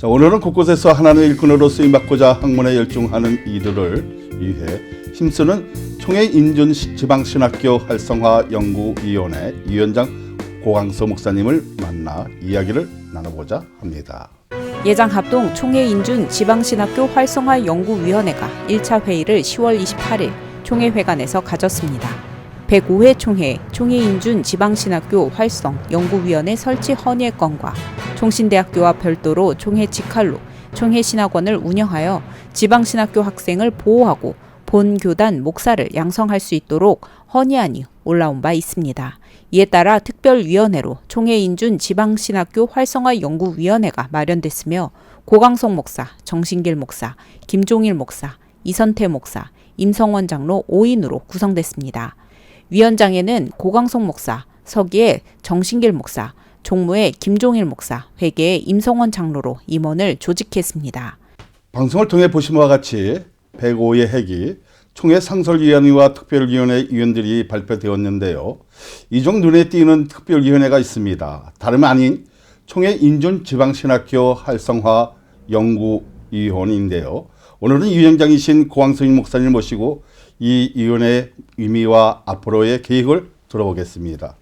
자, 오늘은 곳곳에서 하나님의 일꾼으로 쓰임받고자 학문에 열중하는 이들을 위해 힘쓰는 총회 인준 지방신학교 활성화 연구위원회 위원장 고강서 목사님을 만나 이야기를 나눠보자 합니다. 예장합동 총회 인준 지방신학교 활성화 연구위원회가 1차 회의를 10월 28일 총회회관에서 가졌습니다. 105회 총회 인준 지방신학교 활성 연구위원회 설치 헌의의 건과 총신대학교와 별도로 총회 직할로 총회신학원을 운영하여 지방신학교 학생을 보호하고 본교단 목사를 양성할 수 있도록 헌의안이 올라온 바 있습니다. 이에 따라 특별위원회로 총회 인준 지방신학교 활성화 연구위원회가 마련됐으며 고강석 목사, 정신길 목사, 김종일 목사, 이선태 목사, 임성원 장로 5인으로 구성됐습니다. 위원장에는 고강석 목사, 서기에 정신길 목사, 종무에 김종일 목사, 회계에 임성원 장로로 임원을 조직했습니다. 방송을 통해 보신 바와 같이 105회 회기 총회 상설위원회와 특별위원회 위원들이 발표되었는데요. 이 중 눈에 띄는 특별위원회가 있습니다. 다름 아닌 총회 인준 지방신학교 활성화 연구위원회인데요. 오늘은 위원장이신 고강성 목사님 모시고 이 위원회의 의미와 앞으로의 계획을 들어보겠습니다.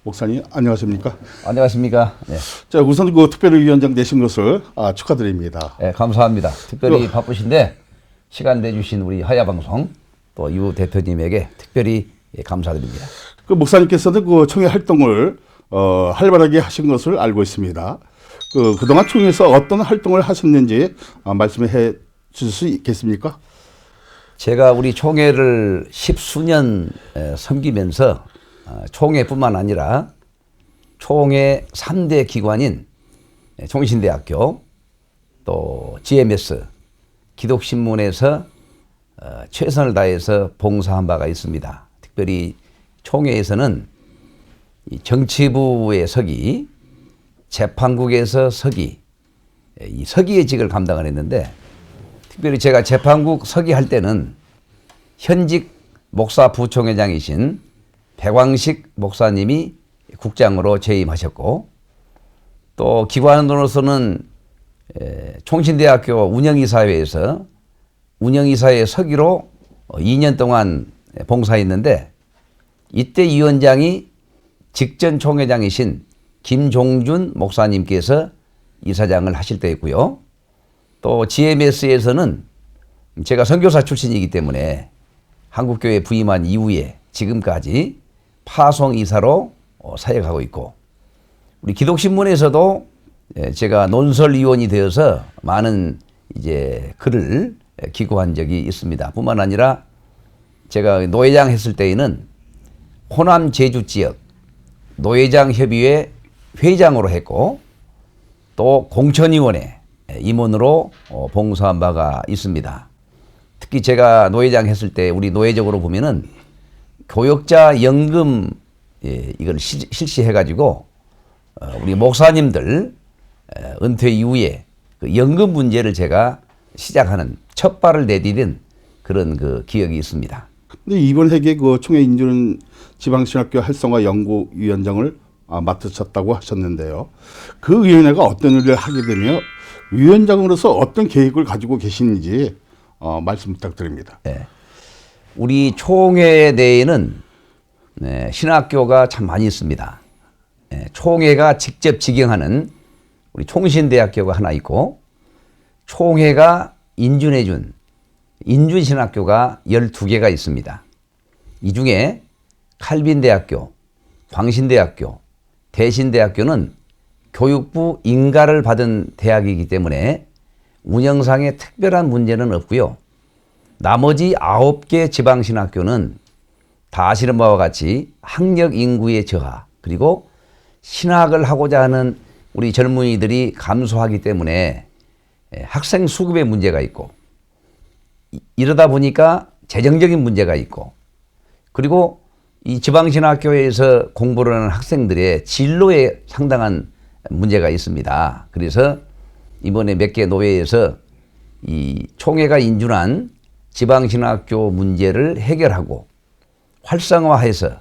목사님 안녕하십니까? 안녕하십니까? 네. 자, 우선 그 특별위원장 되신 것을 축하드립니다. 네, 감사합니다. 특별히 바쁘신데 시간 내주신 우리 하야방송 또 유 대표님에게 특별히 감사드립니다. 그 목사님께서는 그 총회 활동을 활발하게 하신 것을 알고 있습니다. 그동안 총회에서 어떤 활동을 하셨는지 말씀해 주실 수 있겠습니까? 제가 우리 총회를 10수년 섬기면서 총회뿐만 아니라 총회 3대 기관인 총신대학교 또 GMS 기독신문에서 최선을 다해서 봉사한 바가 있습니다. 특별히 총회에서는 정치부의 서기, 재판국에서 서기, 이 서기의 직을 감당을 했는데 특별히 제가 재판국 서기할 때는 현직 목사 부총회장이신 백왕식 목사님이 국장으로 재임하셨고 또 기관으로서는 총신대학교 운영이사회에서 운영이사회 서기로 2년 동안 봉사했는데 이때 위원장이 직전 총회장이신 김종준 목사님께서 이사장을 하실 때였고요. 또 GMS에서는 제가 선교사 출신이기 때문에 한국교회 부임한 이후에 지금까지 파송이사로 사역하고 있고 우리 기독신문에서도 제가 논설위원이 되어서 많은 이제 글을 기고한 적이 있습니다. 뿐만 아니라 제가 노회장 했을 때에는 호남 제주 지역 노회장 협의회 회장으로 했고 또 공천위원회 임원으로 봉사한 바가 있습니다. 특히 제가 노회장 했을 때 우리 노회적으로 보면은 교역자 연금 이걸 실시해가지고 우리 목사님들 은퇴 이후에 그 연금 문제를 제가 시작하는 첫 발을 내디딘 그런 그 기억이 있습니다. 근데 이번 회기에 그 총회 인준 지방신학교 활성화 연구위원장을 맡으셨다고 하셨는데요. 그 위원회가 어떤 일을 하게 되며 위원장으로서 어떤 계획을 가지고 계시는지 말씀 부탁드립니다. 네. 우리 총회 내에는 신학교가 참 많이 있습니다. 총회가 직접 직영하는 우리 총신대학교가 하나 있고 총회가 인준해준 인준신학교가 12개가 있습니다. 이 중에 칼빈대학교, 광신대학교, 대신대학교는 교육부 인가를 받은 대학이기 때문에 운영상에 특별한 문제는 없고요. 나머지 9개 지방신학교는 다 아시는 바와 같이 학력 인구의 저하 그리고 신학을 하고자 하는 우리 젊은이들이 감소하기 때문에 학생 수급에 문제가 있고 이러다 보니까 재정적인 문제가 있고 그리고 이 지방신학교에서 공부를 하는 학생들의 진로에 상당한 문제가 있습니다. 그래서 이번에 몇 개 노회에서 이 총회가 인준한 지방신학교 문제를 해결하고 활성화해서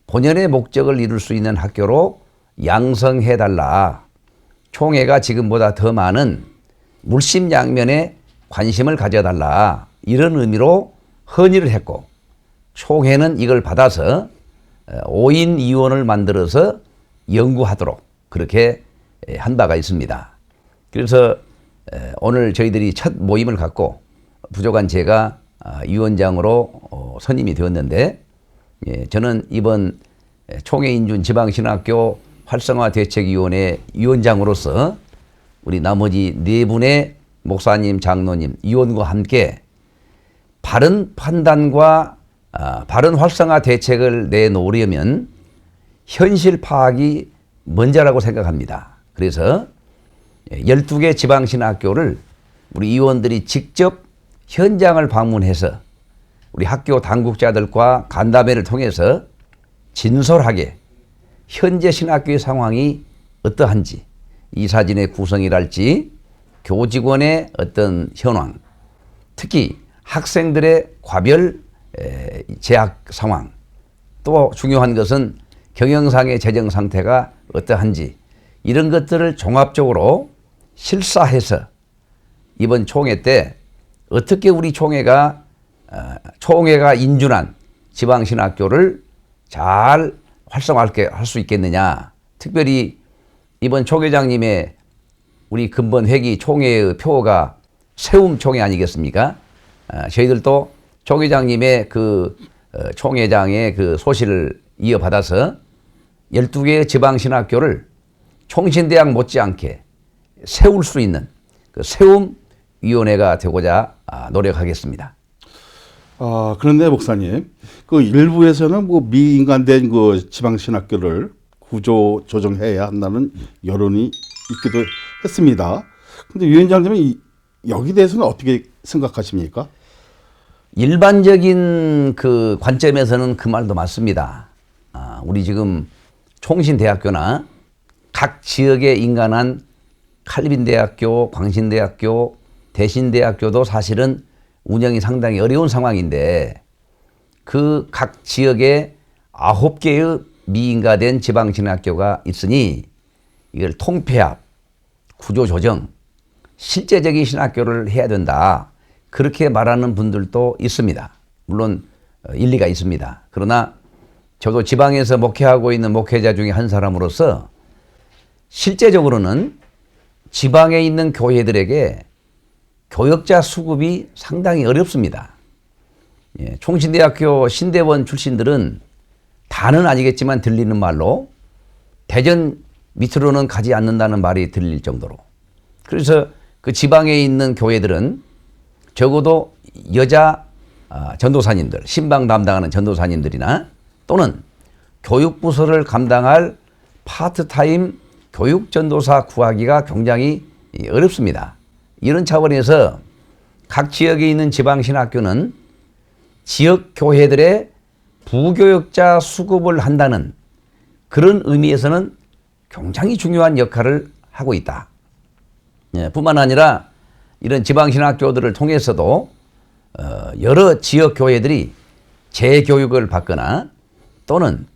본연의 목적을 이룰 수 있는 학교로 양성해달라 총회가 지금보다 더 많은 물심양면에 관심을 가져달라 이런 의미로 헌의를 했고 총회는 이걸 받아서 5인 위원을 만들어서 연구하도록 그렇게 한 바가 있습니다. 그래서 오늘 저희들이 첫 모임을 갖고 부족한 제가 위원장으로 선임이 되었는데 저는 이번 총회인준 지방신학교 활성화대책위원회 위원장으로서 우리 나머지 네 분의 목사님, 장로님, 위원과 함께 바른 판단과 바른 활성화 대책을 내놓으려면 현실 파악이 먼저라고 생각합니다. 그래서 12개 지방신학교를 우리 위원들이 직접 현장을 방문해서 우리 학교 당국자들과 간담회를 통해서 진솔하게 현재 신학교의 상황이 어떠한지, 이사진의 구성이랄지 교직원의 어떤 현황, 특히 학생들의 과별 재학 상황, 또 중요한 것은 경영상의 재정 상태가 어떠한지 이런 것들을 종합적으로 실사해서 이번 총회 때 어떻게 우리 총회가 인준한 지방신학교를 잘 활성화할 수 있겠느냐. 특별히 이번 총회장님의 우리 근본 회기 총회의 표가 세움 총회 아니겠습니까? 저희들도 총회장님의 그 총회장의 그 소실을 이어받아서 12개의 지방신학교를 총신대학 못지않게 세울 수 있는 그 세움위원회가 되고자 노력하겠습니다. 그런데 목사님, 그 일부에서는 뭐 미인간된 그 지방신학교를 구조 조정해야 한다는 여론이 있기도 했습니다. 근데 위원장님은 여기 대해서는 어떻게 생각하십니까? 일반적인 그 관점에서는 그 말도 맞습니다. 우리 지금 총신대학교나 각 지역에 인간한 칼빈대학교, 광신대학교, 대신대학교도 사실은 운영이 상당히 어려운 상황인데 그 각 지역에 9개의 미인가된 지방신학교가 있으니 이걸 통폐합, 구조조정, 실제적인 신학교를 해야 된다. 그렇게 말하는 분들도 있습니다. 물론 일리가 있습니다. 그러나 저도 지방에서 목회하고 있는 목회자 중에 한 사람으로서 실제적으로는 지방에 있는 교회들에게 교역자 수급이 상당히 어렵습니다. 총신대학교 신대원 출신들은 다는 아니겠지만 들리는 말로 대전 밑으로는 가지 않는다는 말이 들릴 정도로. 그래서 그 지방에 있는 교회들은 적어도 여자 전도사님들, 신방 담당하는 전도사님들이나 또는 교육부서를 감당할 파트타임 교육전도사 구하기가 굉장히 어렵습니다. 이런 차원에서 각 지역에 있는 지방신학교는 지역 교회들의 부교역자 수급을 한다는 그런 의미에서는 굉장히 중요한 역할을 하고 있다. 뿐만 아니라 이런 지방신학교들을 통해서도 여러 지역 교회들이 재교육을 받거나 또는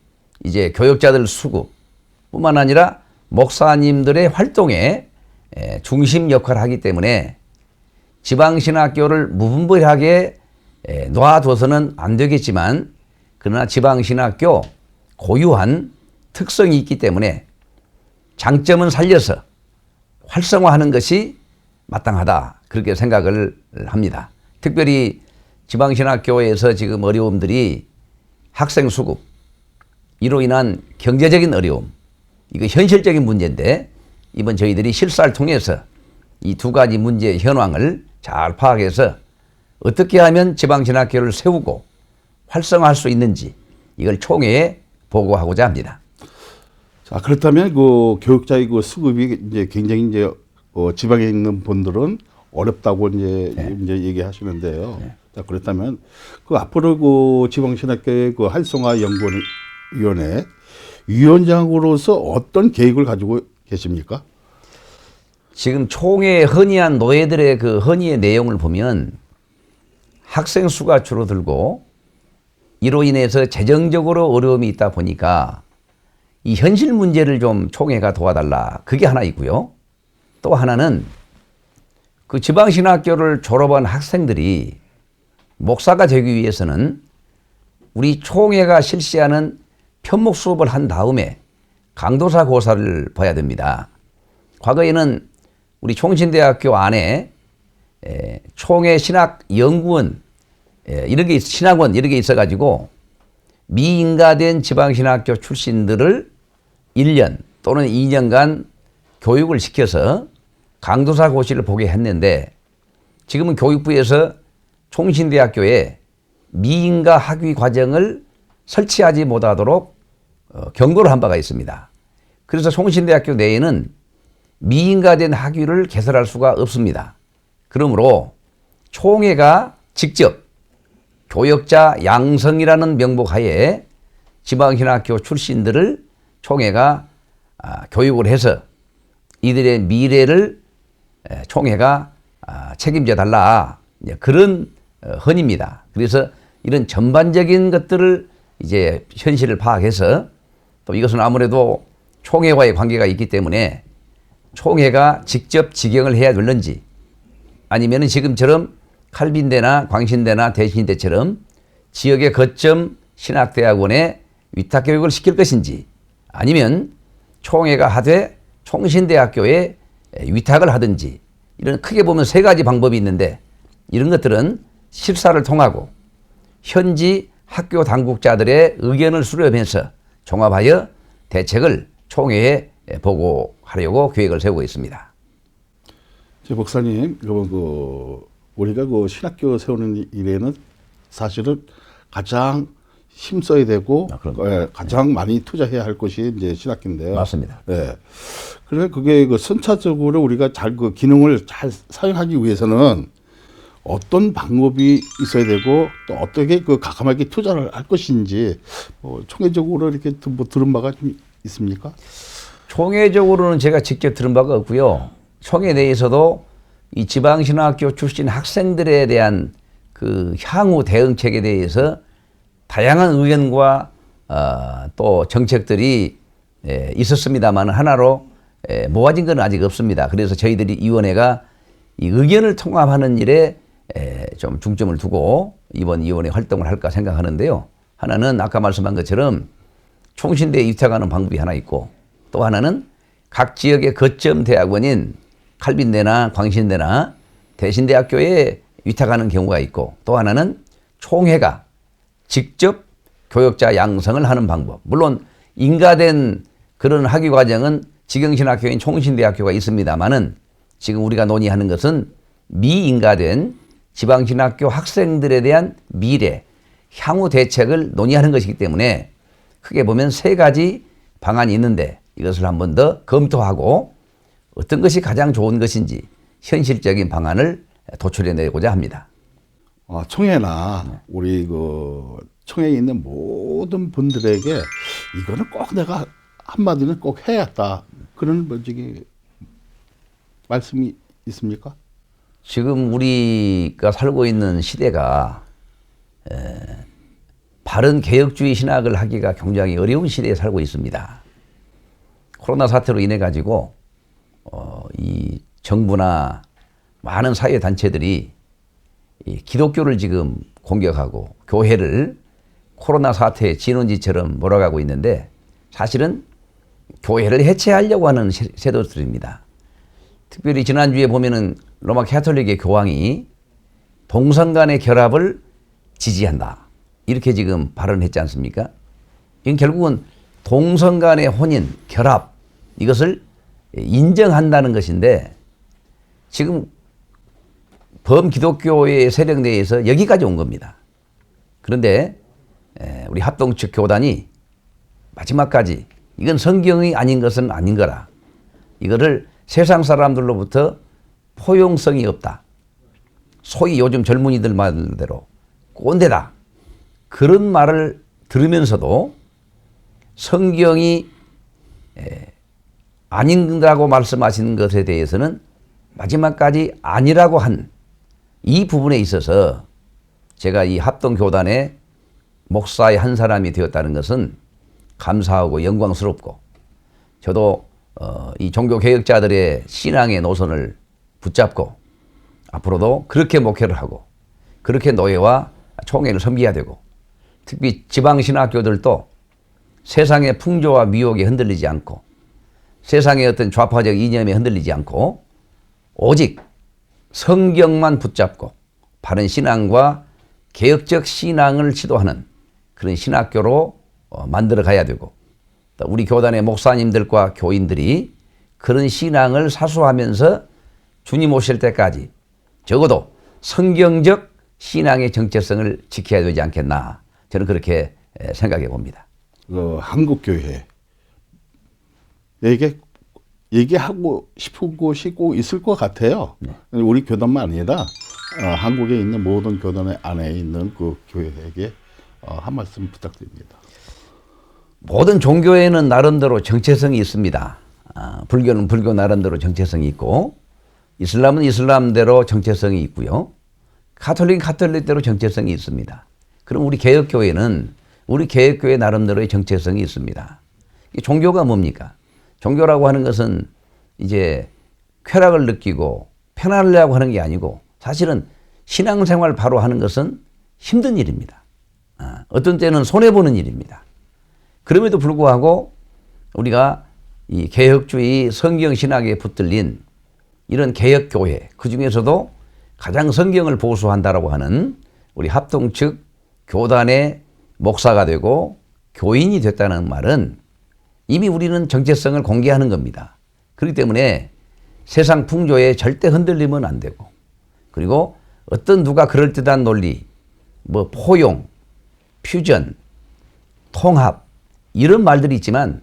이제 교역자들 수급 뿐만 아니라 목사님들의 활동에 중심 역할을 하기 때문에 지방신학교를 무분별하게 놔둬서는 안 되겠지만 그러나 지방신학교 고유한 특성이 있기 때문에 장점은 살려서 활성화하는 것이 마땅하다. 그렇게 생각을 합니다. 특별히 지방신학교에서 지금 어려움들이 학생 수급, 이로 인한 경제적인 어려움, 이거 현실적인 문제인데 이번 저희들이 실사를 통해서 이 두 가지 문제의 현황을 잘 파악해서 어떻게 하면 지방신학교를 세우고 활성화할 수 있는지 이걸 총회에 보고하고자 합니다. 자, 그렇다면 그 교육자의 그 수급이 이제 굉장히 이제 지방에 있는 분들은 어렵다고 이제 얘기하시는데요. 자, 그렇다면 그 앞으로 그 지방신학교의 그 활성화 연구위원회 위원장으로서 어떤 계획을 가지고 계십니까? 지금 총회에 헌의한 노예들의 그 헌의의 내용을 보면 학생 수가 줄어들고 이로 인해서 재정적으로 어려움이 있다 보니까 이 현실 문제를 좀 총회가 도와달라. 그게 하나 있고요. 또 하나는 그 지방신학교를 졸업한 학생들이 목사가 되기 위해서는 우리 총회가 실시하는 편목 수업을 한 다음에 강도사 고사를 봐야 됩니다. 과거에는 우리 총신대학교 안에 총회 신학연구원 이런 게 신학원 이런 게 있어가지고 미인가된 지방신학교 출신들을 1년 또는 2년간 교육을 시켜서 강도사 고시를 보게 했는데 지금은 교육부에서 총신대학교에 미인가 학위 과정을 설치하지 못하도록 경고를 한 바가 있습니다. 그래서 총신대학교 내에는 미인가된 학위를 개설할 수가 없습니다. 그러므로 총회가 직접 교역자 양성이라는 명목 하에 지방신학교 출신들을 총회가 교육을 해서 이들의 미래를 총회가 책임져 달라 그런 헌입니다. 그래서 이런 전반적인 것들을 이제 현실을 파악해서 또 이것은 아무래도 총회와의 관계가 있기 때문에 총회가 직접 지경을 해야 될는지 아니면은 지금처럼 칼빈대나 광신대나 대신대처럼 지역의 거점 신학대학원에 위탁교육을 시킬 것인지 아니면 총회가 하되 총신대학교에 위탁을 하든지 이런 크게 보면 세 가지 방법이 있는데 이런 것들은 실사를 통하고 현지 학교 당국자들의 의견을 수렴해서 종합하여 대책을 총회에 보고하려고 계획을 세우고 있습니다. 목사님, 우리가 그 신학교 세우는 일에는 사실은 가장 힘써야 되고 가장 많이 투자해야 할 것이 이제 신학교인데요. 맞습니다. 예. 그래서 그게 그 선차적으로 우리가 잘 그 기능을 잘 사용하기 위해서는 어떤 방법이 있어야 되고 또 어떻게 그 가감하게 투자를 할 것인지 총회적으로 이렇게 뭐 들은 바가 좀 있습니까? 총회적으로는 제가 직접 들은 바가 없고요. 총회 내에서도 이 지방신학교 출신 학생들에 대한 그 향후 대응책에 대해서 다양한 의견과 또 정책들이 있었습니다만 하나로 모아진 건 아직 없습니다. 그래서 저희들이 위원회가 이 의견을 통합하는 일에 좀 중점을 두고 이번 위원회 활동을 할까 생각하는데요. 하나는 아까 말씀한 것처럼 총신대에 위탁하는 방법이 하나 있고 또 하나는 각 지역의 거점 대학원인 칼빈대나 광신대나 대신대학교에 위탁하는 경우가 있고 또 하나는 총회가 직접 교역자 양성을 하는 방법. 물론 인가된 그런 학위 과정은 직영신학교인 총신대학교가 있습니다만은 지금 우리가 논의하는 것은 미인가된 지방신학교 학생들에 대한 미래, 향후 대책을 논의하는 것이기 때문에 크게 보면 세 가지 방안이 있는데 이것을 한 번 더 검토하고 어떤 것이 가장 좋은 것인지 현실적인 방안을 도출해내고자 합니다. 총회나 우리 총회에 있는 모든 분들에게 이거는 꼭 내가 한마디는 꼭 해야겠다. 그런 말씀이 있습니까? 지금 우리가 살고 있는 시대가 바른 개혁주의 신학을 하기가 굉장히 어려운 시대에 살고 있습니다. 코로나 사태로 인해 가지고 이 정부나 많은 사회 단체들이 이 기독교를 지금 공격하고 교회를 코로나 사태의 진원지처럼 몰아가고 있는데 사실은 교회를 해체하려고 하는 세도들입니다. 특별히 지난주에 보면은 로마 캐톨릭의 교황이 동성 간의 결합을 지지한다. 이렇게 지금 발언했지 않습니까? 이건 결국은 동성 간의 혼인, 결합 이것을 인정한다는 것인데 지금 범기독교의 세력 내에서 여기까지 온 겁니다. 그런데 우리 합동 측 교단이 마지막까지 이건 성경이 아닌 것은 아닌 거라. 이거를 세상 사람들로부터 포용성이 없다. 소위 요즘 젊은이들 말대로 꼰대다. 그런 말을 들으면서도 성경이 아닌다고 말씀하시는 것에 대해서는 마지막까지 아니라고 한 이 부분에 있어서 제가 이 합동교단의 목사의 한 사람이 되었다는 것은 감사하고 영광스럽고 저도 이 종교 개혁자들의 신앙의 노선을 붙잡고 앞으로도 그렇게 목회를 하고 그렇게 노예와 총회를 섬겨야 되고 특히 지방신학교들도 세상의 풍조와 미혹에 흔들리지 않고 세상의 어떤 좌파적 이념에 흔들리지 않고 오직 성경만 붙잡고 바른 신앙과 개혁적 신앙을 지도하는 그런 신학교로 만들어 가야 되고 또 우리 교단의 목사님들과 교인들이 그런 신앙을 사수하면서 주님 오실 때까지 적어도 성경적 신앙의 정체성을 지켜야 되지 않겠나 저는 그렇게 생각해 봅니다. 한국교회 얘기하고 싶은 곳이 꼭 있을 것 같아요. 네. 우리 교단만 아니라 한국에 있는 모든 교단의 안에 있는 그 교회에게 한 말씀 부탁드립니다. 모든 종교에는 나름대로 정체성이 있습니다. 불교는 불교 나름대로 정체성이 있고 이슬람은 이슬람대로 정체성이 있고요. 가톨릭은 가톨릭대로 정체성이 있습니다. 그럼 우리 개혁교회는 우리 개혁교회 나름대로의 정체성이 있습니다. 종교가 뭡니까? 종교라고 하는 것은 이제 쾌락을 느끼고 편안하려고 하는 게 아니고 사실은 신앙생활 바로 하는 것은 힘든 일입니다. 어떤 때는 손해보는 일입니다. 그럼에도 불구하고 우리가 이 개혁주의 성경신학에 붙들린 이런 개혁교회 그 중에서도 가장 성경을 보수한다라고 하는 우리 합동 측 교단의 목사가 되고 교인이 됐다는 말은 이미 우리는 정체성을 공개하는 겁니다. 그렇기 때문에 세상 풍조에 절대 흔들리면 안 되고 그리고 어떤 누가 그럴듯한 논리 뭐 포용, 퓨전, 통합 이런 말들이 있지만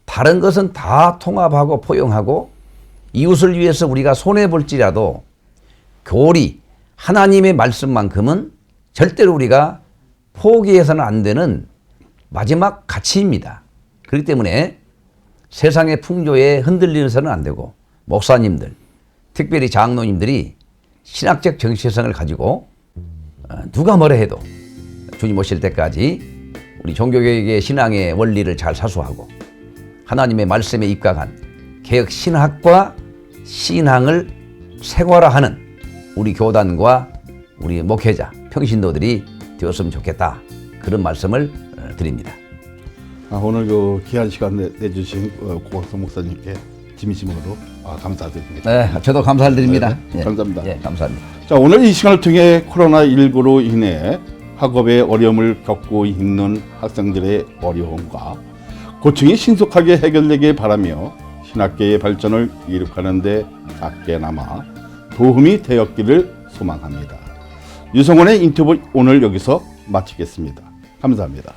다른 것은 다 통합하고 포용하고 이웃을 위해서 우리가 손해볼지라도 교리, 하나님의 말씀만큼은 절대로 우리가 포기해서는 안 되는 마지막 가치입니다. 그렇기 때문에 세상의 풍조에 흔들려서는 안 되고 목사님들, 특별히 장로님들이 신학적 정체성을 가지고 누가 뭐라 해도 주님 오실 때까지 우리 종교개혁의 신앙의 원리를 잘 사수하고 하나님의 말씀에 입각한 개혁 신학과 신앙을 세과화하는 우리 교단과 우리 목회자, 평신도들이 되었으면 좋겠다. 그런 말씀을 드립니다. 오늘 그 귀한 시간 내주신 고광석 목사님께 진심으로 감사드립니다. 네, 저도 감사드립니다. 네, 감사합니다. 예, 감사합니다. 자, 오늘 이 시간을 통해 코로나19로 인해 학업에 어려움을 겪고 있는 학생들의 어려움과 고충이 신속하게 해결되길 바라며 신학계의 발전을 이룩하는 데 작게나마 도움이 되었기를 소망합니다. 유성원의 인터뷰 오늘 여기서 마치겠습니다. 감사합니다.